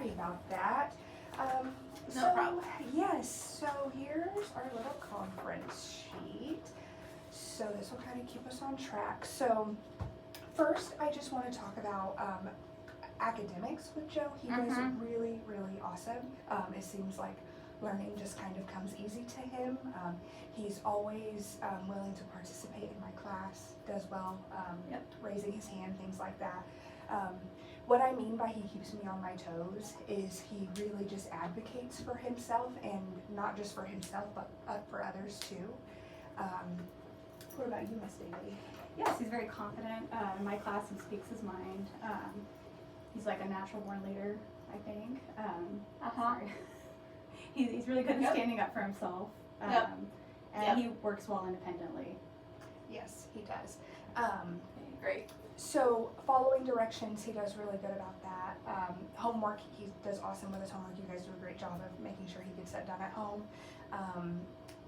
sorry about that. No problem. Yes, so here's our little conference sheet. So this will kind of keep us on track. So first, I just want to talk about academics with Joe. He was really, really awesome. It seems like learning just kind of comes easy to him. He's always willing to participate in my class, does well, raising his hand, things like that. What I mean by he keeps me on my toes is he really just advocates for himself, and not just for himself, but for others too. What about you, Miss Daly? Yes, he's very confident. In my class, he speaks his mind. He's like a natural born leader, I think. Sorry. He's really good at standing up for himself. And he works well independently. Yes, he does. Great. So following directions, he does really good about that. Homework, he does awesome with his homework. You guys do a great job of making sure he gets that done at home.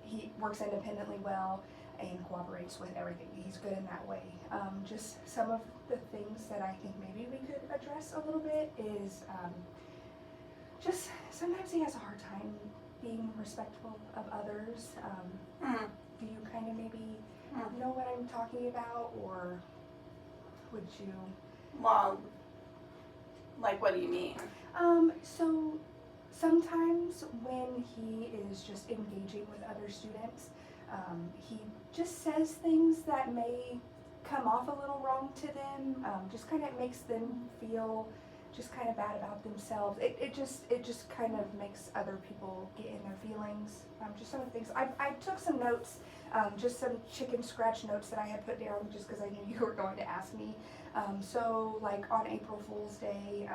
He works independently well and cooperates with everything. He's good in that way. Just some of the things that I think maybe we could address a little bit is just sometimes he has a hard time being respectful of others. Do you kind of maybe know what I'm talking about, or would you? Well, like, what do you mean? So sometimes when he is just engaging with other students, he just says things that may come off a little wrong to them, just kind of makes them feel just kind of bad about themselves. It just kind of makes other people get in their feelings. Just some of the things. I took some notes, just some chicken scratch notes that I had put down just because I knew you were going to ask me. So like on April Fool's Day,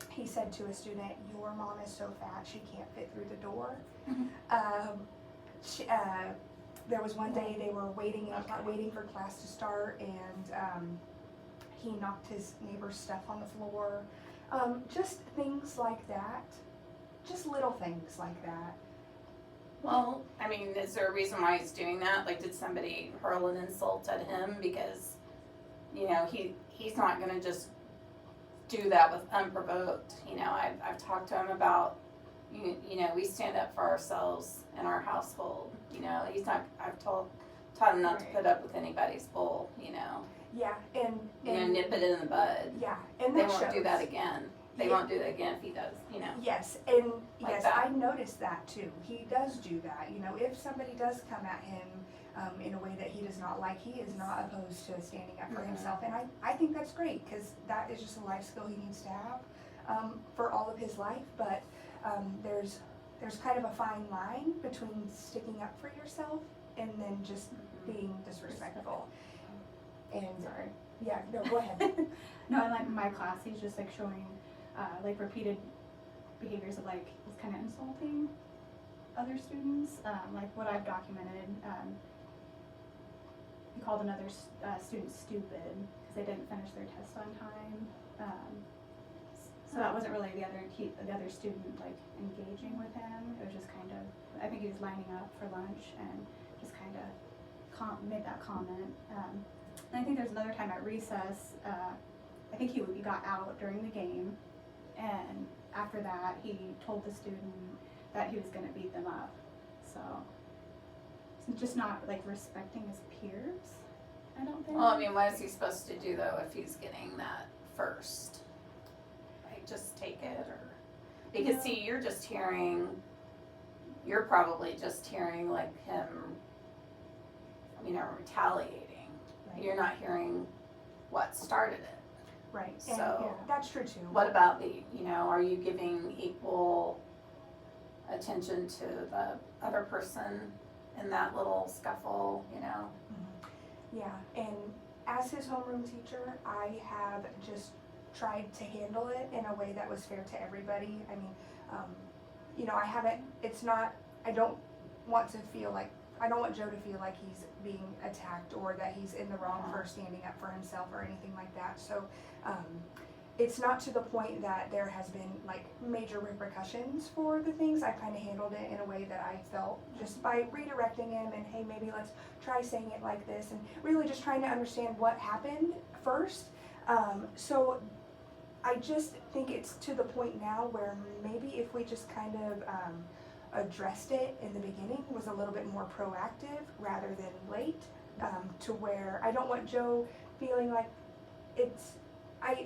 he said to a student, "Your mom is so fat she can't fit through the door." There was one day they were waiting for class to start, and he knocked his neighbor's stuff on the floor. Just things like that. Just little things like that. Well, I mean, is there a reason why he's doing that? Like, did somebody hurl an insult at him? Because, you know, he's not going to just do that with unprovoked. You know, I've talked to him about, you know, we stand up for ourselves in our household. You know, I've taught him not to put up with anybody's bull, you know. Yeah, and nip it in the bud. Yeah, and they that won't do shows. that again. They won't do that again if he does, you know. Yes, and Like yes, that. I noticed that too. He does do that. You know, if somebody does come at him in a way that he does not like, he is not opposed to standing up for himself. And I think that's great, because that is just a life skill he needs to have for all of his life. But there's kind of a fine line between sticking up for yourself and then just being disrespectful. And Sorry. yeah, no, go ahead. No, in like my class, he's just like showing like repeated behaviors of like he's kind of insulting other students. Like what I've documented, he called another student stupid because they didn't finish their test on time. So that wasn't really the other student like engaging with him. It was just kind of, I think he was lining up for lunch and just kind of made that comment. And I think there's another time at recess, I think he got out during the game, and after that he told the student that he was going to beat them up. So it's just not like respecting his peers, I don't think. Well, I mean, what is he supposed to do though if he's getting that first? Like, just take it, or because see, you're probably just hearing like him, you know, retaliating. Right. You're not hearing what started it. Right. And, So, yeah, that's true too. What about are you giving equal attention to the other person in that little scuffle, you know? Yeah, and as his homeroom teacher, I have just tried to handle it in a way that was fair to everybody. I mean, I don't want Joe to feel like he's being attacked or that he's in the wrong for standing up for himself or anything like that. So it's not to the point that there has been like major repercussions for the things. I kind of handled it in a way that I felt just by redirecting him and hey, maybe let's try saying it like this, and really just trying to understand what happened first. So I just think it's to the point now where maybe if we just kind of addressed it in the beginning, was a little bit more proactive rather than late, to where I don't want Joe feeling like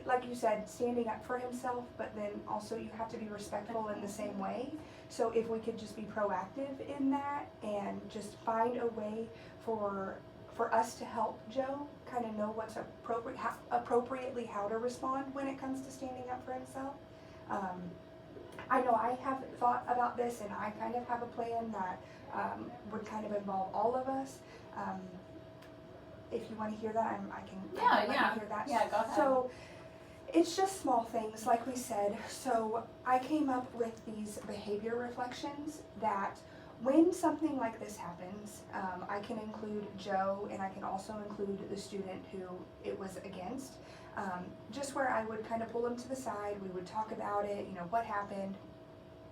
like you said, standing up for himself, but then also you have to be respectful in the same way. So if we could just be proactive in that and just find a way for us to help Joe kind of know what's appropriately how to respond when it comes to standing up for himself. I know I have thought about this, and I kind of have a plan that would kind of involve all of us. If you want to hear that, I can let you hear that. Yeah, go ahead. So it's just small things, like we said. So I came up with these behavior reflections that when something like this happens, I can include Joe, and I can also include the student who it was against. Just where I would kind of pull him to the side, we would talk about it, what happened,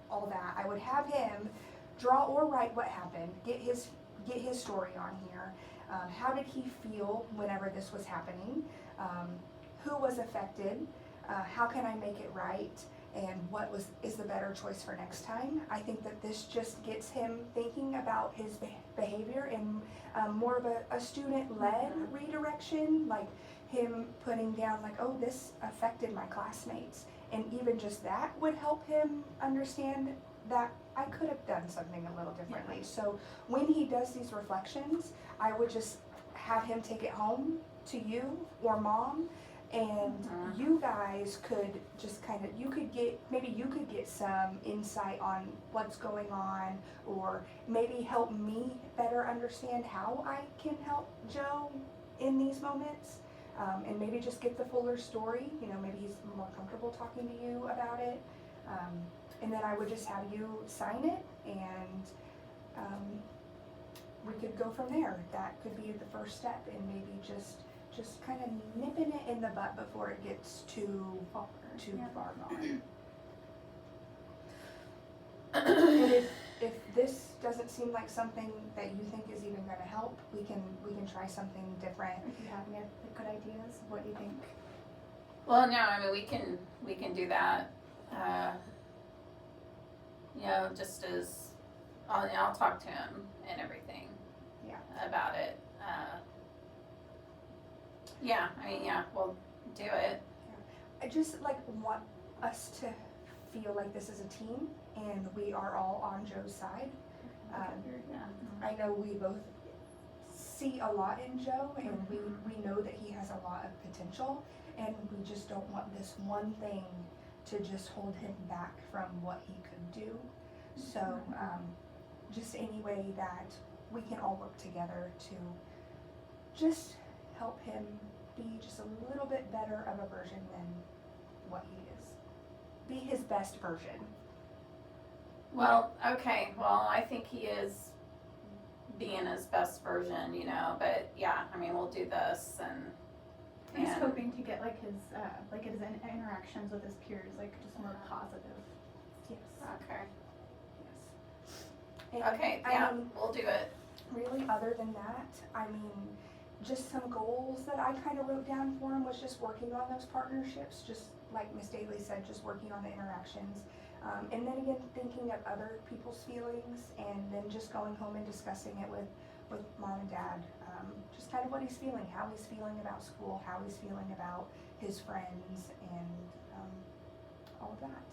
all that. I would have him draw or write what happened, get his story on here. How did he feel whenever this was happening? Who was affected? How can I make it right? And what is the better choice for next time? I think that this just gets him thinking about his behavior in more of a student-led redirection, like him putting down like, oh, this affected my classmates. And even just that would help him understand that I could have done something a little differently. So when he does these reflections, I would just have him take it home to you or mom, and you guys could just you could get some insight on what's going on, or maybe help me better understand how I can help Joe in these moments, and maybe just get the fuller story. Maybe he's more comfortable talking to you about it. And then I would just have you sign it, and we could go from there. That could be the first step, and maybe just kind of nipping it in the butt before it gets too far gone. And if this doesn't seem like something that you think is even going to help, we can try something different. If you have any good ideas, what do you think? Well, no, I mean, we can do that. Just as, I'll talk to him and everything. Yeah. About it. We'll do it. I just want us to feel like this is a team and we are all on Joe's side. I know we both see a lot in Joe, and we know that he has a lot of potential, and we just don't want this one thing to just hold him back from what he could do. So just any way that we can all work together to just help him be just a little bit better of a version than what he is. Be his best version. Well, okay, I think he is being his best version, but yeah, I mean, we'll do this and I'm just hoping to get his interactions with his peers, just more positive. Yes. Okay. Yes. And Okay, we'll do it. Really, other than that, just some goals that I kind of wrote down for him was just working on those partnerships, just like Miss Daly said, just working on the interactions. And then again, thinking of other people's feelings, and then just going home and discussing it with mom and dad. Just kind of what he's feeling, how he's feeling about school, how he's feeling about his friends, and all of that.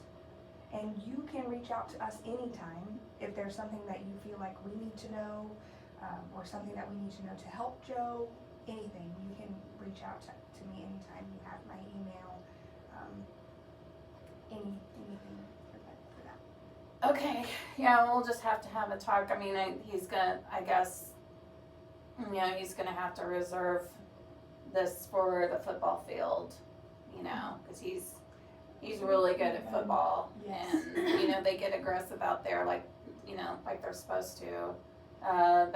And you can reach out to us anytime if there's something that you feel like we need to know, or something that we need to know to help Joe, anything. You can reach out to me anytime. You have my email, anything for that. Okay, yeah, we'll just have to have a talk. I mean, he's gonna have to reserve this for the football field, because he's really good at football. Yes. And, they get aggressive out there like they're supposed to. I'll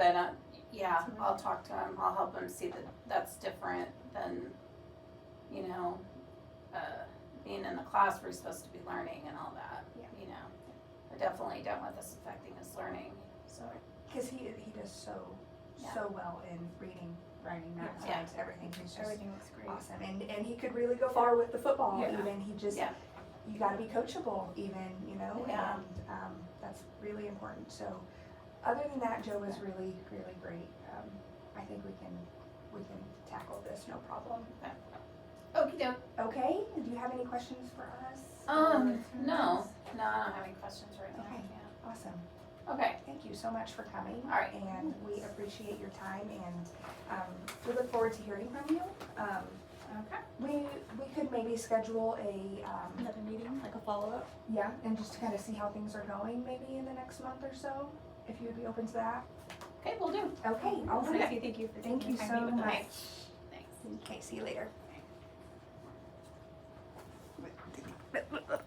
talk to him. I'll help him see that that's different than, being in the class where he's supposed to be learning and all that. Yeah. I definitely don't want this affecting his learning. So Because he does so well in reading writing that. Yeah. Everything, he's just Everything looks great. awesome, and he could really go far with the football, Yeah. even, he just, Yeah. you gotta be coachable even, you know, Yeah. and, that's really important, so, other than that, Joe was really, really great, I think we can tackle this, no problem. Okey doke. Okay, do you have any questions for us? No, I don't have any questions right now. Okay. Yeah. Awesome, Okay, thank you so much for coming. All right. And we appreciate your time, and, we look forward to hearing from you. Okay. We could maybe schedule a, Another meeting, like a follow-up? yeah, and just to kind of see how things are going maybe in the next month or so, if you would be open to that. okay, we'll do. Okay, all right. Thank you for Thank taking you the time so to meet with us. much. Thanks. Okay, see you later.